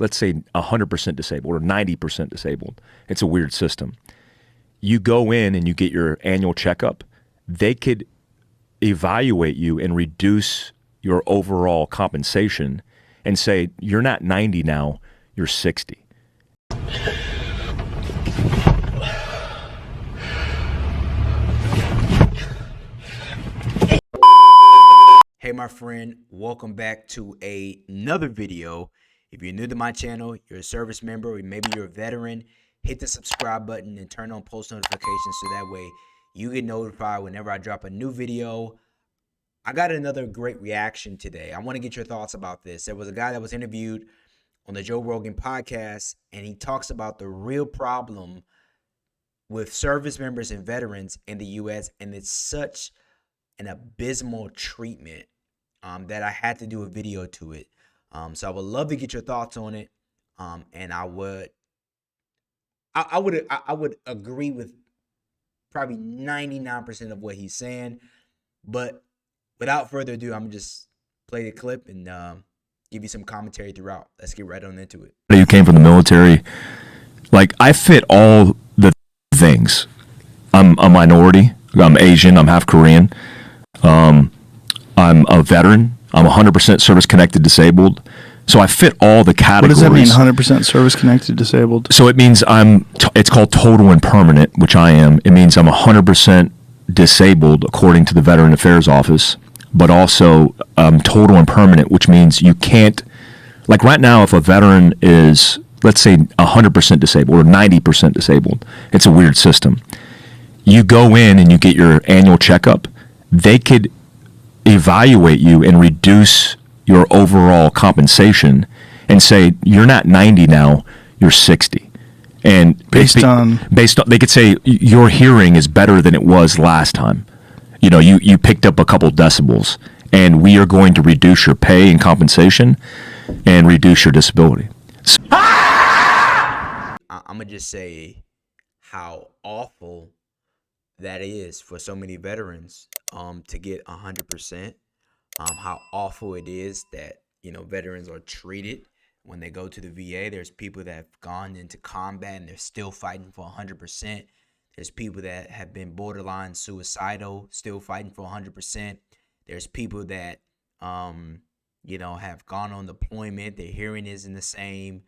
let's say 100% disabled or 90% disabled. It's a weird system. You go in and you get your annual checkup. They could evaluate you and reduce your overall compensation and say, you're not 90 now, you're 60. Hey my friend, welcome back to another video. If you're new to my channel, you're a service member, or maybe you're a veteran, hit the subscribe button and turn on post notifications so that way you get notified whenever I drop a new video. I got another great reaction today. I want to get your thoughts about this. There was a guy that was interviewed on the Joe Rogan podcast, and he talks about the real problem with service members and veterans in the U.S., and it's such an abysmal treatment that I had to do a video to it. So I would love to get your thoughts on it. And I would agree with probably 99% of what he's saying. But without further ado, I'm gonna just play the clip and give you some commentary throughout. Let's get right on into it. You came from the military. Like, I fit all the things. I'm a minority. I'm Asian. I'm half Korean. I'm a veteran. I'm 100% service-connected disabled. So I fit all the categories. What does that mean, 100% service-connected disabled? So it means it's called total and permanent, which I am. It means I'm 100% disabled according to the Veteran Affairs Office, but also total and permanent, which means you can't, like right now, if a veteran is, let's say, 100% disabled or 90% disabled, it's a weird system. You go in and you get your annual checkup. They could evaluate you and reduce your overall compensation and say, you're not 90 now, you're 60. And based on, they could say your hearing is better than it was last time. You know, you picked up a couple decibels, and we are going to reduce your pay and compensation and reduce your disability. I'm gonna just say how awful that is for so many veterans to get 100%. How awful it is that, you know, veterans are treated when they go to the VA. There's people that have gone into combat and they're still fighting for 100%. There's people that have been borderline suicidal, still fighting for 100%. There's people that, you know, have gone on deployment. Their hearing isn't the same.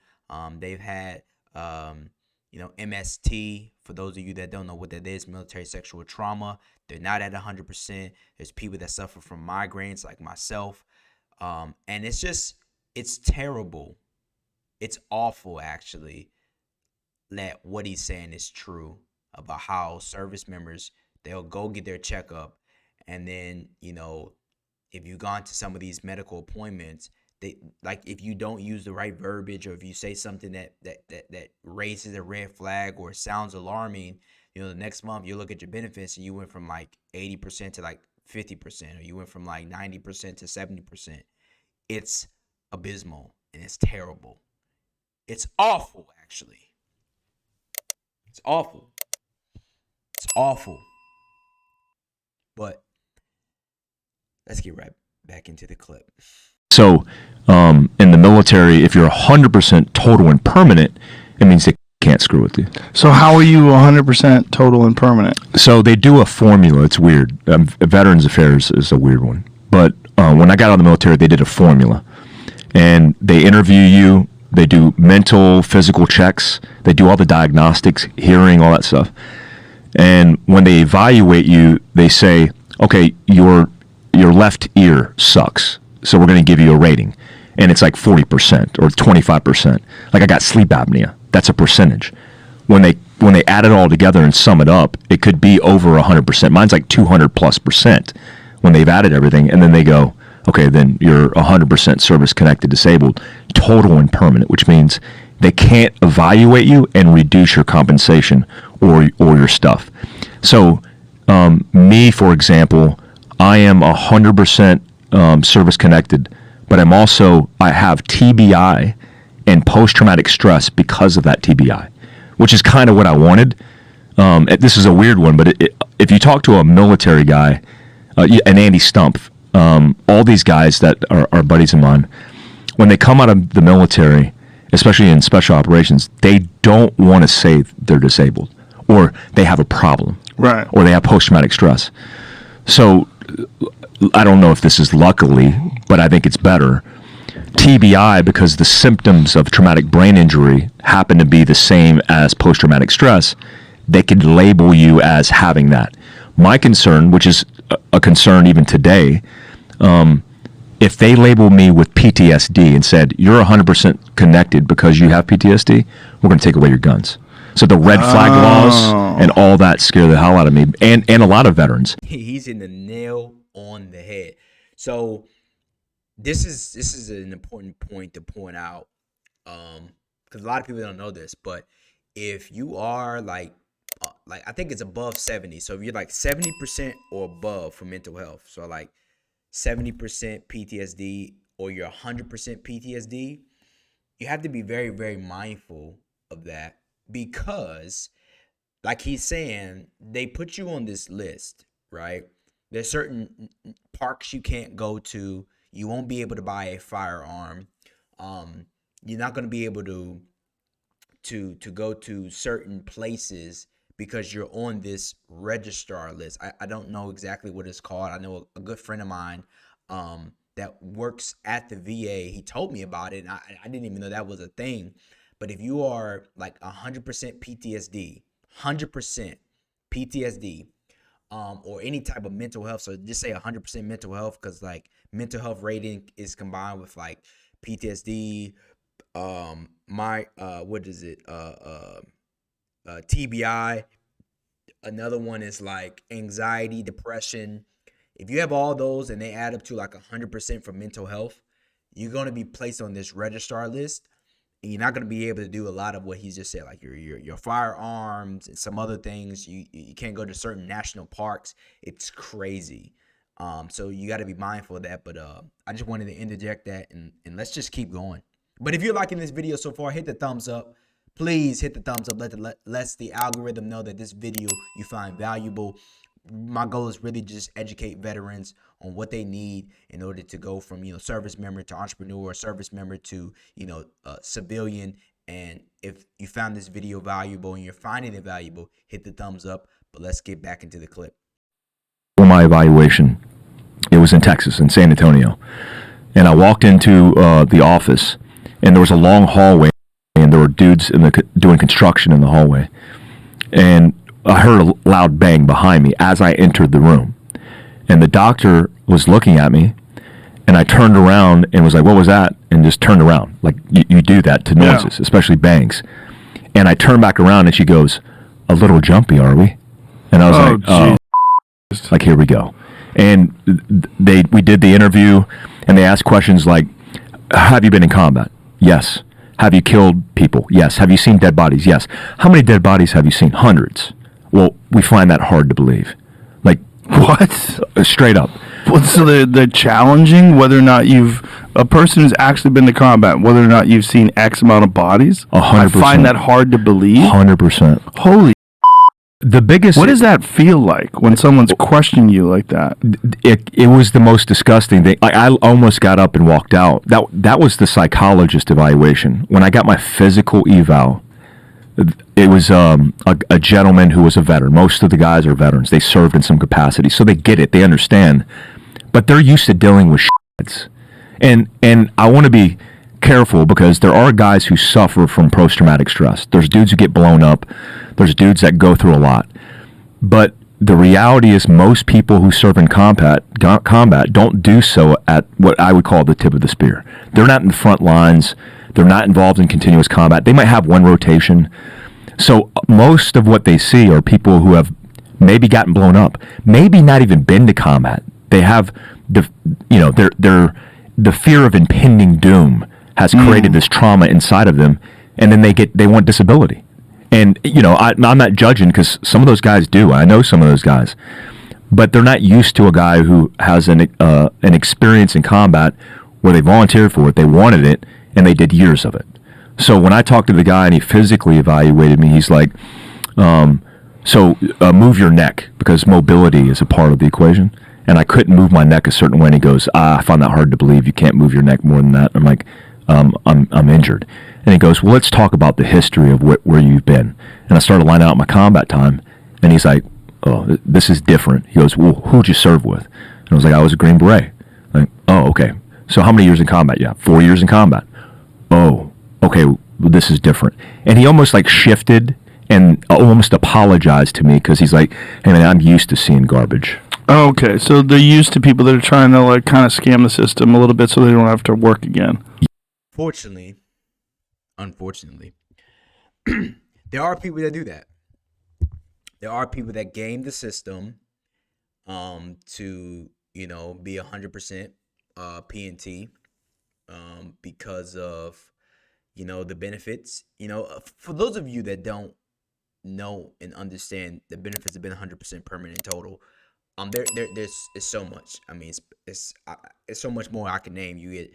They've had, you know, MST. For those of you that don't know what that is, military sexual trauma. They're not at 100%. There's people that suffer from migraines like myself. And it's terrible. It's awful, actually, that what he's saying is true about how service members, they'll go get their checkup. And then, you know, if you've gone to some of these medical appointments, they, like, if you don't use the right verbiage, or if you say something that raises a red flag or sounds alarming, you know, the next month you look at your benefits and you went from like 80% to like 50%, or you went from like 90% to 70%. It's abysmal and it's terrible. It's awful, actually. It's awful. It's awful. But let's get right back into the clip. So in the military, if you're 100% total and permanent, it means they can't screw with you. So how are you 100% total and permanent? So they do a formula. It's weird. Veterans Affairs is a weird one. But when I got out of the military, they did a formula. And they interview you. They do mental, physical checks. They do all the diagnostics, hearing, all that stuff. And when they evaluate you, they say, okay, your left ear sucks, so we're going to give you a rating. And it's like 40% or 25%. Like, I got sleep apnea. That's a percentage. When they add it all together and sum it up, it could be over 100%. Mine's like 200+% when they've added everything. And then they go, okay, then you're 100% service-connected disabled, total and permanent, which means they can't evaluate you and reduce your compensation or your stuff. So me, for example, I am 100% service-connected, but I have TBI and post-traumatic stress because of that TBI, which is kind of what I wanted. This is a weird one, but if you talk to a military guy, and Andy Stump, all these guys that are buddies of mine, when they come out of the military especially in special operations, they don't want to say they're disabled or they have a problem, Right. or they have post-traumatic stress. So I don't know if this is luckily, but I think it's better. TBI, because the symptoms of traumatic brain injury happen to be the same as post-traumatic stress, they could label you as having that. My concern, which is a concern even today, if they label me with PTSD and said, you're 100% connected because you have PTSD, we're going to take away your guns. So the red flag laws and all that scare the hell out of me, and a lot of veterans. He's in the nail on the head. So this is an important point to point out, because a lot of people don't know this, but if you are like I think it's above 70, so if you're like 70% or above for mental health, so like 70% PTSD or you're 100% PTSD, you have to be very, very mindful of that, because like he's saying, they put you on this list, right? There's certain parks you can't go to. You won't be able to buy a firearm. You're not going to be able to go to certain places because you're on this registrar list. I don't know exactly what it's called. I know a good friend of mine that works at the VA. He told me about it, and I didn't even know that was a thing. But if you are like 100% PTSD, 100% PTSD, or any type of mental health, so just say 100% mental health, because like mental health rating is combined with like PTSD, TBI. Another one is like anxiety, depression. If you have all those and they add up to like 100% for mental health, you're going to be placed on this registrar list, and you're not going to be able to do a lot of what he's just said, like your firearms and some other things. You can't go to certain national parks. It's crazy. So you got to be mindful of that. But I just wanted to interject that, and let's just keep going. But if you're liking this video so far, hit the thumbs up. Please hit the thumbs up. Let the algorithm know that this video you find valuable. My goal is really just educate veterans on what they need in order to go from, service member to entrepreneur, service member to, civilian. And if you found this video valuable and you're finding it valuable, hit the thumbs up. But let's get back into the clip. For my evaluation, it was in Texas, in San Antonio. And I walked into the office, and there was a long hallway, and there were dudes doing construction in the hallway. And I heard a loud bang behind me as I entered the room. And the doctor was looking at me, and I turned around and was like, what was that? And just turned around. Like, you do that to noises, especially bangs. And I turned back around, and she goes, a little jumpy, are we? And I was like, here we go. And we did the interview, and they asked questions like, have you been in combat? Yes. Have you killed people? Yes. Have you seen dead bodies? Yes. How many dead bodies have you seen? Hundreds. Well, we find that hard to believe. Like, what? Straight up. Well, so they're challenging whether or not a person who's actually been to combat, whether or not you've seen X amount of bodies. 100%. I find that hard to believe. 100%. Holy. The biggest. What does that feel like when someone's questioning you like that? It was the most disgusting thing. I almost got up and walked out. That was the psychologist evaluation. When I got my physical eval, it was a gentleman who was a veteran. Most of the guys are veterans. They served in some capacity, so they get it. They understand, but they're used to dealing with shits. And I want to be careful, because there are guys who suffer from post-traumatic stress. There's dudes who get blown up. There's dudes that go through a lot. But the reality is most people who serve in combat don't do so at what I would call the tip of the spear. They're not in the front lines. They're not involved in continuous combat. They might have one rotation. So most of what they see are people who have maybe gotten blown up, maybe not even been to combat. They have the fear of impending doom has created this trauma inside of them, and then they want disability. And I'm not judging, because some of those guys do. I know some of those guys, but they're not used to a guy who has an experience in combat where they volunteered for it, they wanted it, and they did years of it. So when I talked to the guy and he physically evaluated me, he's like, move your neck, because mobility is a part of the equation. And I couldn't move my neck a certain way. And he goes, I find that hard to believe. You can't move your neck more than that. I'm like, I'm injured. And he goes, well, let's talk about the history of where you've been. And I started lining out my combat time. And he's like, oh, this is different. He goes, well, who'd you serve with? And I was like, I was a Green Beret. Like, oh, okay. So how many years in combat? Yeah, 4 years in combat. Oh, okay, well, this is different. And he almost like shifted and almost apologized to me because he's like, hey, man, I'm used to seeing garbage. Okay, so they're used to people that are trying to like kind of scam the system a little bit so they don't have to work again. Unfortunately, there are people that do that. There are people that game the system to, be 100% PNT because of, the benefits. For those of you that don't know and understand, the benefits have been 100% permanent total. There's so much. I mean, it's so much more I can name. You get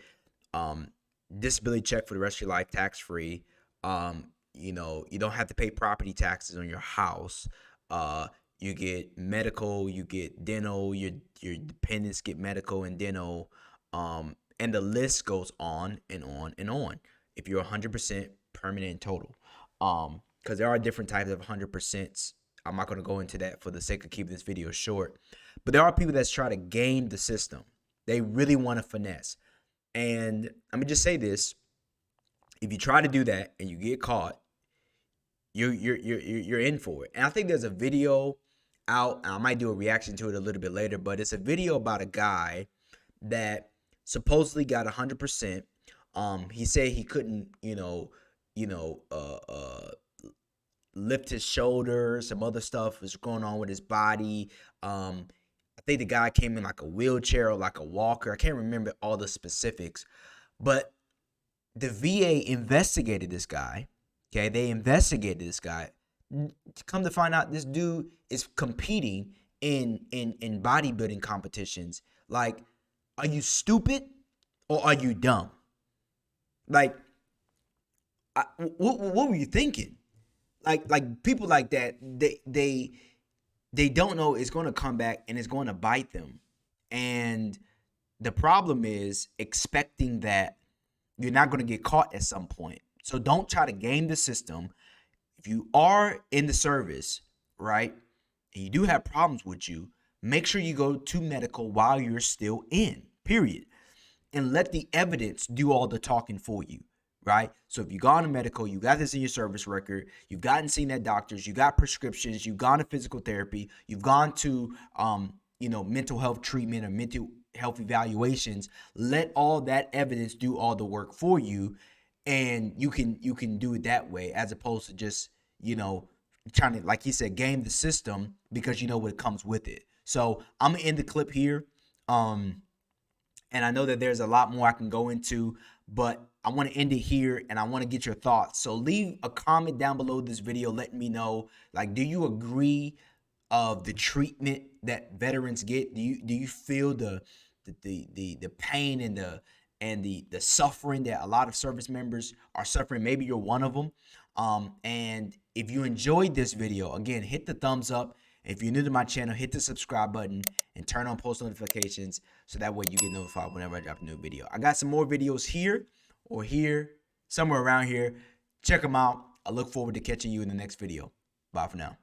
disability check for the rest of your life, tax free. You don't have to pay property taxes on your house. You get medical, you get dental, your dependents get medical and dental, and the list goes on and on and on. If you're 100% permanent total, because there are different types of 100%. I'm not going to go into that for the sake of keeping this video short, but there are people that try to game the system. They really want to finesse. And let me just say this: if you try to do that and you get caught, you're in for it. And I think there's a video out, and I might do a reaction to it a little bit later, but it's a video about a guy that supposedly got 100%. He said he couldn't, lift his shoulder. Some other stuff was going on with his body. I think the guy came in like a wheelchair or like a walker. I can't remember all the specifics, but the VA investigated this guy. Okay, they investigated this guy. Come to find out, this dude is competing in bodybuilding competitions. Like, are you stupid or are you dumb? Like, what were you thinking? Like people like that, they don't know it's going to come back and it's going to bite them. And the problem is expecting that you're not going to get caught at some point. So don't try to game the system. If you are in the service, right, and you do have problems with you, make sure you go to medical while you're still in, period. And let the evidence do all the talking for you, right? So if you gone to medical, you got this in your service record, you've gotten seen at doctors, you got prescriptions, you've gone to physical therapy, you've gone to mental health treatment or mental health evaluations, let all that evidence do all the work for you, and you can do it that way, as opposed to just trying to, like he said, game the system because you know what comes with it. So I'm gonna end the clip here. And I know that there's a lot more I can go into, but I want to end it here and I want to get your thoughts. So leave a comment down below this video letting me know, like, do you agree of the treatment that veterans get? Do you feel the pain and the suffering that a lot of service members are suffering? Maybe you're one of them. And if you enjoyed this video, again, hit the thumbs up. If you're new to my channel, hit the subscribe button and turn on post notifications so that way you get notified whenever I drop a new video. I got some more videos here or here, somewhere around here. Check them out. I look forward to catching you in the next video. Bye for now.